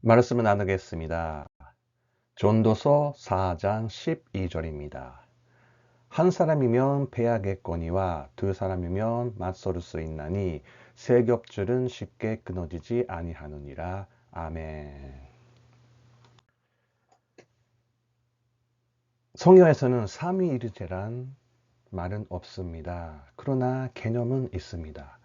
말씀을 나누겠습니다. 전도서 4장 12절입니다. 한 사람이면 패하겠거니와 두 사람이면 맞서를 수 있나니 세 겹줄은 쉽게 끊어지지 아니하느니라. 아멘. 성경에서는 삼위일체란 말은 없습니다. 그러나 개념은 있습니다.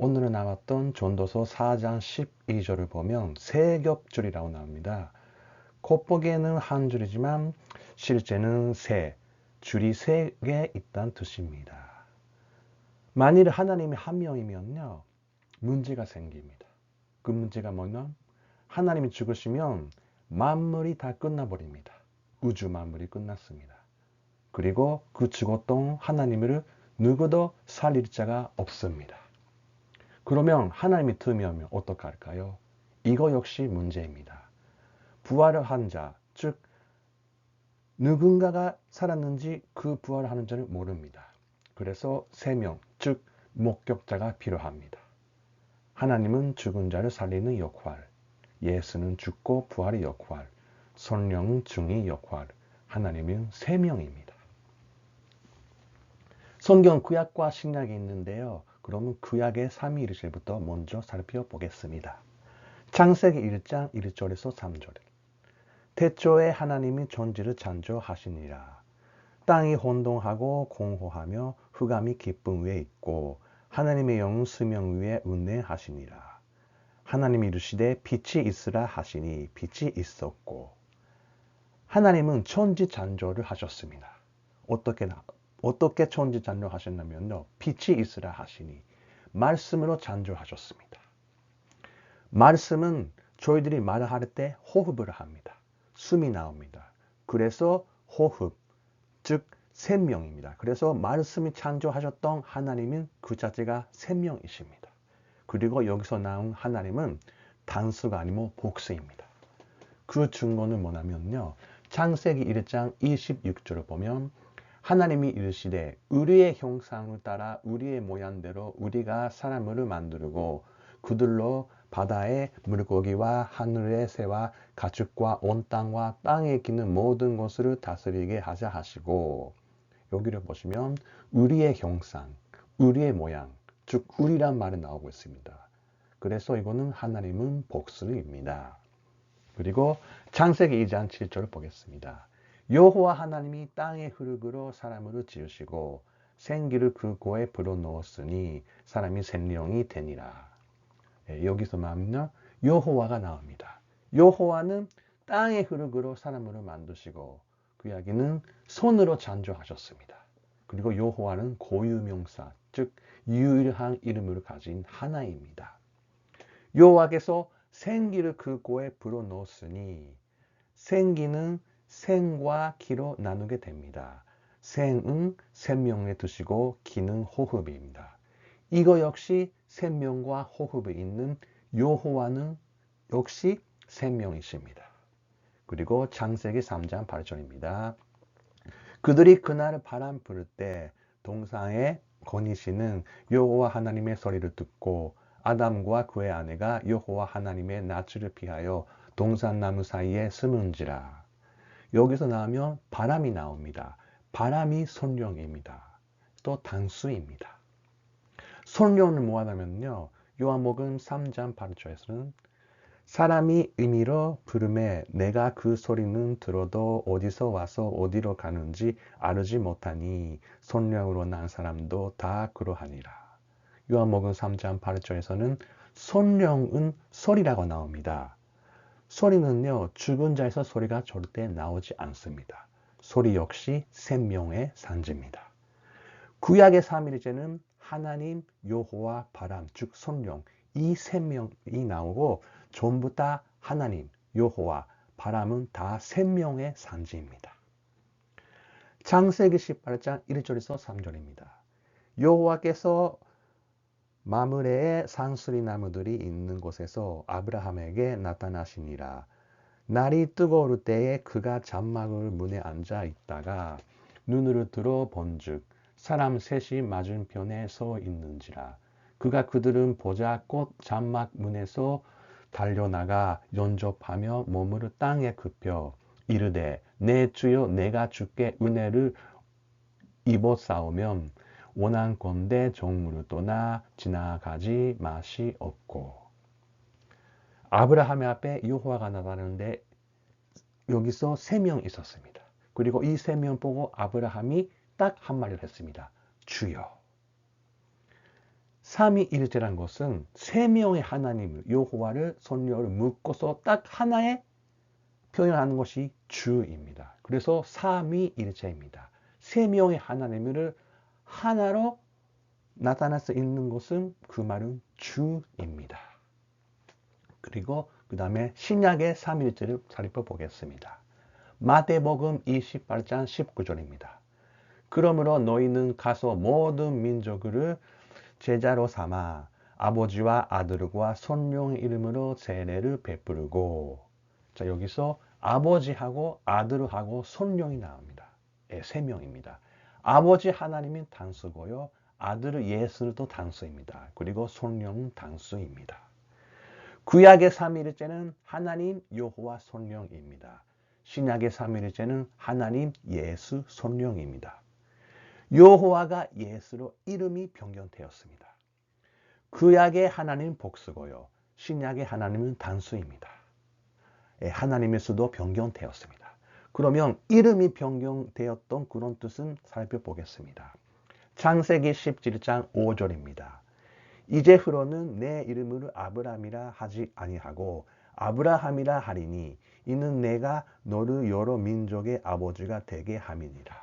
오늘은 나왔던 전도서 4장 12절을 보면 세 겹줄이라고 나옵니다. 겉보기에는 한 줄이지만 실제는 줄이 세 개 있다는 뜻입니다. 만일 하나님이 한 명이면요, 문제가 생깁니다. 그 문제가 뭐냐면 하나님이 죽으시면 만물이 다 끝나버립니다. 우주 만물이 끝났습니다. 그리고 그 죽었던 하나님을 누구도 살릴 자가 없습니다. 그러면 하나님이 들면 어떻게 할까요? 이거 역시 문제입니다. 부활을 한 자, 즉 누군가가 살았는지 그 부활하는 자를 모릅니다. 그래서 세 명, 즉 목격자가 필요합니다. 하나님은 죽은 자를 살리는 역할, 예수는 죽고 부활의 역할, 성령은 중의 역할, 하나님은 세 명입니다. 성경 구약과 신약이 있는데요. 그러면 구약의 삼위일체부터 먼저 살펴보겠습니다. 창세기 1장 1절에서 3절. 태초에 하나님이 천지를 창조하시니라. 땅이 혼돈하고 공허하며 흑암이 깊은 위에 있고 하나님의 영은 수명 위에 운행하시니라. 하나님이 이르시되 빛이 있으라 하시니 빛이 있었고. 하나님은 천지 창조를 하셨습니다. 어떻게 천지 창조하셨냐면요. 빛이 있으라 하시니 말씀으로 창조하셨습니다. 말씀은 저희들이 말을 할 때 호흡을 합니다. 숨이 나옵니다. 그래서 호흡, 즉 생명입니다. 그래서 말씀이 창조하셨던 하나님은 그 자체가 생명이십니다. 그리고 여기서 나온 하나님은 단수가 아니고 복수입니다. 그 증거는 뭐냐면요. 창세기 1장 26절을 보면 하나님이 이르시되 우리의 형상을 따라 우리의 모양대로 우리가 사람을 만들고 그들로 바다의 물고기와 하늘의 새와 가축과 온 땅과 땅에 기는 모든 것을 다스리게 하자 하시고, 여기를 보시면 우리의 형상, 우리의 모양, 즉 우리란 말이 나오고 있습니다. 그래서 이거는 하나님은 복수입니다. 그리고 창세기 2장 7절을 보겠습니다. 여호와 하나님이 땅의 흙으로 사람을 지으시고 생기를 그 고에 불어넣었으니 사람이 생명이 되니라. 여기서 말하면 여호와가 나옵니다. 여호와는 땅의 흙으로 사람을 만드시고 그 이야기는 손으로 창조하셨습니다. 그리고 여호와는 고유명사, 즉 유일한 이름을 가진 하나입니다. 여호와께서 생기를 그 고에 불어넣었으니 생기는 생과 기로 나누게 됩니다. 생은 생명의 뜻이고 기는 호흡입니다. 이거 역시 생명과 호흡이 있는 여호와는 역시 생명이십니다. 그리고 창세기 3장 8절입니다. 그들이 그날 바람 불 때 동산에 거니시는 여호와 하나님의 소리를 듣고 아담과 그의 아내가 여호와 하나님의 낯을 피하여 동산나무 사이에 숨은지라. 여기서 나오면 바람이 나옵니다. 바람이 성령입니다. 또 단수입니다. 성령을 뭐하냐면요. 요한복음 3장 8절에서는 사람이 의미로 부르매 내가 그 소리는 들어도 어디서 와서 어디로 가는지 알지 못하니 성령으로 난 사람도 다 그러하니라. 요한복음 3장 8절에서는 성령은 소리라고 나옵니다. 소리는요. 죽은 자에서 소리가 절대 나오지 않습니다. 소리 역시 생명의 산지입니다. 구약의 삼위일체는 하나님, 여호와, 바람, 즉 성령 이 세 명이 나오고 전부 다 하나님, 여호와, 바람은 다 생명의 산지입니다. 창세기 18장 1절에서 3절입니다. 여호와께서 마므레의 산수리 나무들이 있는 곳에서 아브라함에게 나타나시니라. 날이 뜨거울 때에 그가 장막을 문에 앉아 있다가 눈을 들어 본즉 사람 셋이 맞은편에 서 있는지라. 그가 그들은 보자 꽃 장막 문에서 달려나가 연접하며 몸을 땅에 굽혀 이르되 내 주여 내가 주께 은혜를 입어싸우면 원한건대 종무를 떠나 지나가지 마시옵고. 아브라함의 앞에 여호와가 나타나는데 여기서 3명 있었습니다. 그리고 이 3명 보고 아브라함이 딱 한마디를 했습니다. 주여. 삼위일체란 것은 3명의 하나님을 여호와를 선녀를 묶어서 딱 하나의 표현하는 것이 주입니다. 그래서 삼위일체입니다. 3명의 하나님을 하나로 나타날 수 있는 것은 그 말은 주입니다. 그리고 그 다음에 신약의 삼위일체를 살펴보겠습니다. 마태복음 28장 19절입니다. 그러므로 너희는 가서 모든 민족을 제자로 삼아 아버지와 아들과 성령의 이름으로 세례를 베푸르고. 자, 여기서 아버지하고 아들하고 성령이 나옵니다. 3명입니다. 아버지 하나님은 단수고요. 아들은 예수도 단수입니다. 그리고 성령은 단수입니다. 구약의 삼위일체는 하나님 여호와 성령입니다. 신약의 삼위일체는 하나님 예수 성령입니다. 여호와가 예수로 이름이 변경되었습니다. 구약의 하나님 복수고요. 신약의 하나님은 단수입니다. 하나님의 수도 변경되었습니다. 그러면 이름이 변경되었던 그런 뜻은 살펴보겠습니다. 창세기 17장 5절입니다. 이제후로는 내 이름을 아브라함이라 하지 아니하고 아브라함이라 하리니 이는 내가 너를 여러 민족의 아버지가 되게 함이니라.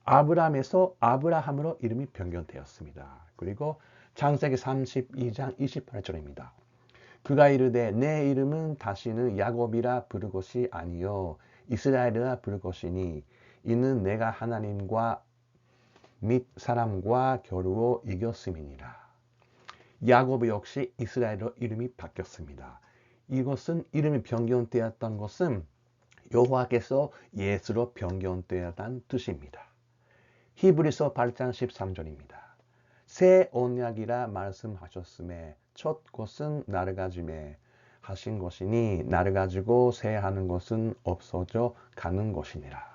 아브라함에서 아브라함으로 이름이 변경되었습니다. 그리고 창세기 32장 28절입니다. 그가 이르되 내 이름은 다시는 야곱이라 부를 것이 아니요 이스라엘이라 부를 것이니 이는 내가 하나님과 및 사람과 겨루어 이겼음이니라. 야곱 역시 이스라엘로 이름이 바뀌었습니다. 이것은 이름이 변경되었던 것은 여호와께서 예수로 변경되었다는 뜻입니다. 히브리서 8장 13절입니다. 새 언약이라 말씀하셨음에 첫 것은 나를 가짐에 하신 것이니 나를 가지고 새 하는 것은 없어져 가는 것이니라.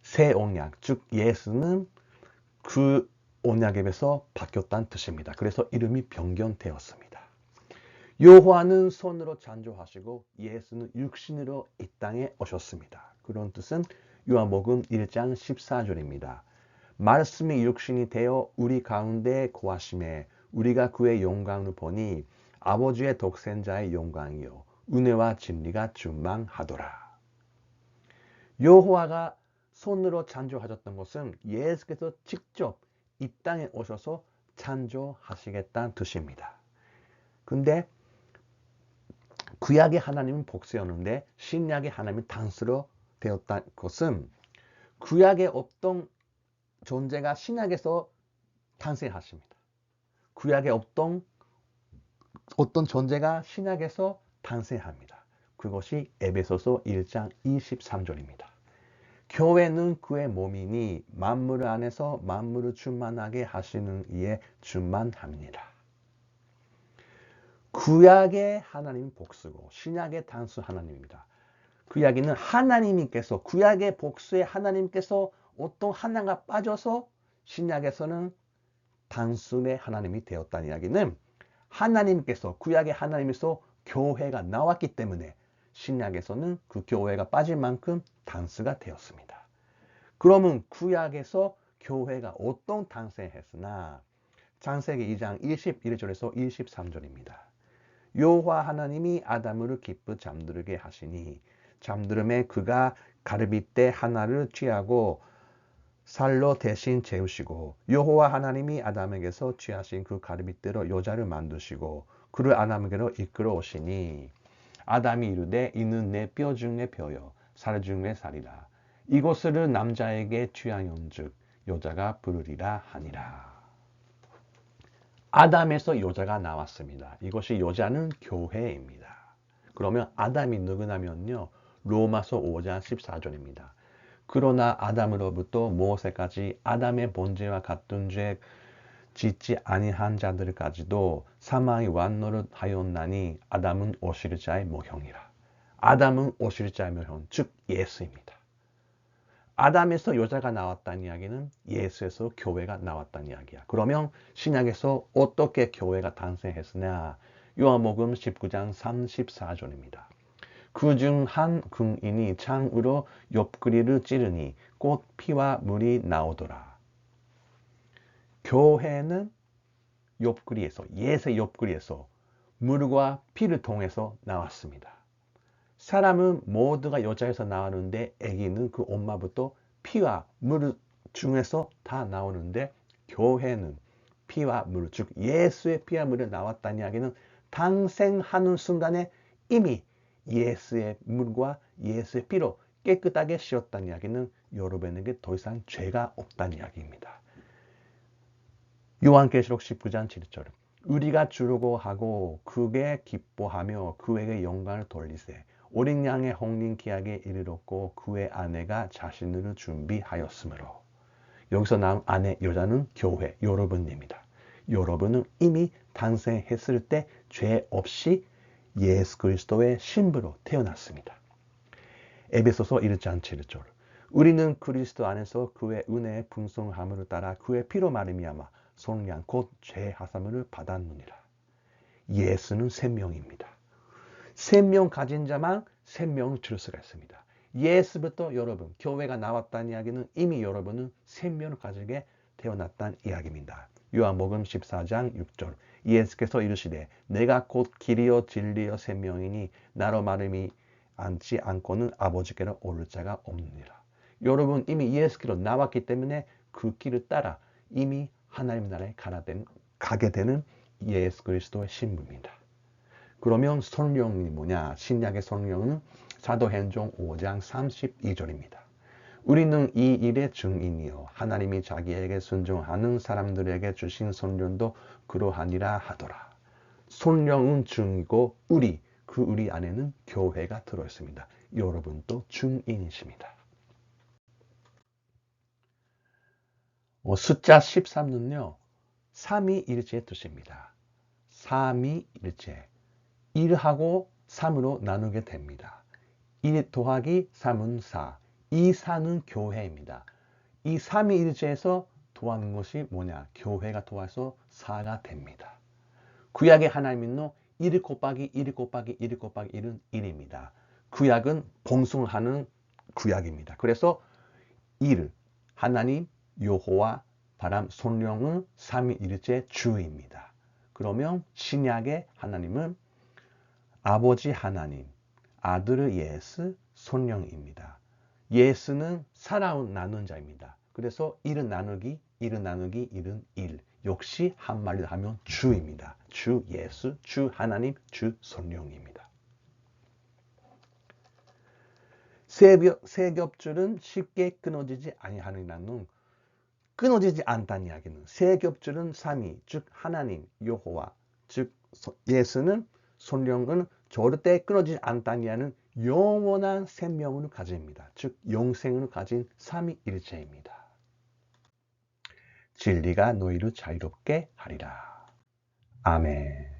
새 언약, 즉 예수는 그 언약에서 바뀌었다는 뜻입니다. 그래서 이름이 변경되었습니다. 여호와는 손으로 창조하시고 예수는 육신으로 이 땅에 오셨습니다. 그런 뜻은 요한복음 1장 14절입니다. 말씀이 육신이 되어 우리 가운데 거하심에 우리가 그의 영광을 보니 아버지의 독생자의 영광이요 은혜와 진리가 충만하더라. 여호와가 손으로 창조하셨던 것은 예수께서 직접 이 땅에 오셔서 창조하시겠다는 뜻입니다. 근데 구약의 하나님은 복수였는데 신약의 하나님은 단수로 되었다는 것은 구약에 없던 존재가 신약에서 탄생하십니다. 구약에 없던 어떤 존재가 신약에서 탄생합니다. 그것이 에베소서 1장 23절입니다. 교회는 그의 몸이니 만물 안에서 만물을 충만하게 하시는 이에 충만합니다. 구약의 하나님은 복수고 신약의 단수 하나님입니다. 구약에는 하나님께서 구약의 복수의 하나님께서 어떤 하나가 빠져서 신약에서는 단순의 하나님이 되었다는 이야기는 하나님께서 구약의 하나님에서 교회가 나왔기 때문에 신약에서는 그 교회가 빠질 만큼 단수가 되었습니다. 그러면 구약에서 교회가 어떤 탄생했으나 창세기 2장 21절에서 23절입니다. 여호와 하나님이 아담을 깊이 잠들게 하시니 잠들음에 그가 가르빗대 하나를 취하고 살로 대신 재우시고 여호와 하나님이 아담에게서 취하신 그 가르빗대로 여자를 만드시고 그를 아담에게로 이끌어 오시니 아담이 이르되 이는 내 뼈 중의 뼈요 살 중의 살이라 이것을 남자에게 취하연즉 여자가 부르리라 하니라. 아담에서 여자가 나왔습니다. 이것이 여자는 교회입니다. 그러면 아담이 누구냐면요 로마서 5장 14절입니다. 그러나 아담으로부터 모세까지 아담의 본질과 같은 죄 짓지 아니한 자들까지도 사망이 완노릇하였나니 아담은 오실 자의 모형이라. 아담은 오실 자의 모형, 즉 예수입니다. 아담에서 여자가 나왔다는 이야기는 예수에서 교회가 나왔다는 이야기야. 그러면 신약에서 어떻게 교회가 탄생했으냐? 요한복음 19장 34절입니다. 그중 한 군인이 창으로 옆구리를 찌르니 곧 피와 물이 나오더라. 교회는 옆구리에서, 예수의 옆구리에서 물과 피를 통해서 나왔습니다. 사람은 모두가 여자에서 나오는데 아기는 그 엄마부터 피와 물 중에서 다 나오는데 교회는 피와 물, 즉 예수의 피와 물이 나왔다는 이야기는 탄생하는 순간에 이미 예수의 물과 예수의 피로 깨끗하게 씻었다는 이야기는 여러분에게 더 이상 죄가 없다는 이야기입니다. 요한계시록 19장 7절 우리가 주려고 하고 그게 기뻐하며 그에게 영광을 돌리세 어린 양의 홍림기약에 이르렀고 그의 아내가 자신을 준비하였으므로 여기서 나온 아내 여자는 교회 여러분입니다. 여러분은 이미 탄생했을 때 죄 없이 예수 그리스도의 신부로 태어났습니다. 에베소서 1장 7절 우리는 그리스도 안에서 그의 은혜의 풍성함을 따라 그의 피로 말미암아 속량 곧 죄 하사함을 받았느니라. 예수는 생명입니다. 생명 가진 자만 생명을 줄 수가 있습니다. 예수부터 여러분, 교회가 나왔다는 이야기는 이미 여러분은 생명을 가지게 태어났다는 이야기입니다. 요한복음 14장 6절 예수께서 이르시되 내가 곧 길이요 진리요 생명이니 나로 말음이 앉지 않고는 아버지께로 오를 자가 없느니라. 여러분 이미 예수께로 나왔기 때문에 그 길을 따라 이미 하나님 나라에 가게 되는 예수 그리스도의 신부입니다. 그러면 성령이 뭐냐? 신약의 성령은 사도행전 5장 32절입니다. 우리는 이 일의 증인이요 하나님이 자기에게 순종하는 사람들에게 주신 성령도 그러하니라 하더라. 성령은 증이고 우리 안에는 교회가 들어있습니다. 여러분도 증인이십니다. 숫자 13는요. 삼위일체의 뜻입니다. 삼위일체. 1하고 3으로 나누게 됩니다. 1 더하기 3은 4. 이 4는 교회입니다. 이 삼위일체에서 더하는 것이 뭐냐? 교회가 더해서 4가 됩니다. 구약의 하나님은 1 곱하기 1 곱하기 1 곱하기 1은 1입니다. 구약은 봉숭하는 구약입니다. 그래서 1, 하나님, 여호와, 바람, 성령은 삼위일체 주입니다. 그러면 신약의 하나님은 아버지 하나님, 아들 예수, 성령입니다. 예수는 살아온 나눈 자입니다. 그래서 1은 나누기, 1은 나누기, 1은 1. 역시 한마디로 하면 주입니다. 주 예수, 주 하나님, 주 성령입니다. 세 겹줄은 쉽게 끊어지지 아니하느냐는 끊어지지 않다는 이야기는 세 겹줄은 삼위, 즉 하나님, 여호와, 즉 예수는 성령은 절대 끊어지지 않다는 이야기는 영원한 생명을 가집니다. 즉 영생을 가진 삼위일체입니다. 진리가 너희를 자유롭게 하리라. 아멘.